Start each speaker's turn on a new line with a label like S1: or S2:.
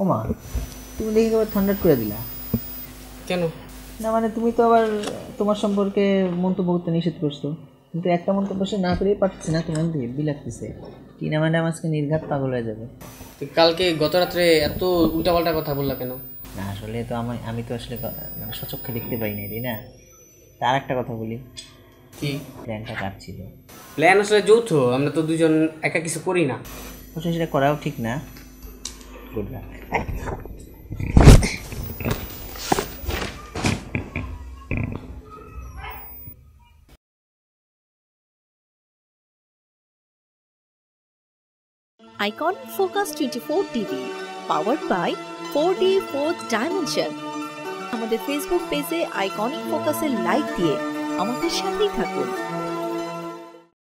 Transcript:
S1: ওমা, তুমি দেখি আবার ঠান্ডা করে দিলা
S2: কেন?
S1: না মানে তুমি তো আবার তোমার সম্পর্কে মন্তব্য করতে নিষেধ করছো, কিন্তু একটা মন্তব্য সে না করেই পারছে না, তোমার হেব্বি লাগতেছে। টিনা ম্যাডাম আজকে নির্ঘাত পাগল হয়ে যাবে।
S2: কালকে গত রাত্রে এত উল্টাপাল্টা কথা বললা কেন?
S1: না আসলে তো আমি তো আসলে মানে সচক্ষে দেখতে পাই নাই, তাই না? তার একটা কথা বলি,
S2: কি
S1: প্ল্যানটা কার ছিল?
S2: প্ল্যান আসলে যৌথ, আমরা তো দুজন একা কিছু করি না।
S1: অবশ্য সেটা করাও ঠিক না। Good luck.
S3: Iconic Focus 24 TV, powered by 4D Fourth Dimension. আমাদের ফেসবুক পেজে আইকনিক ফোকাসের লাইক দিয়ে আমাদের সাথেই থাকুন।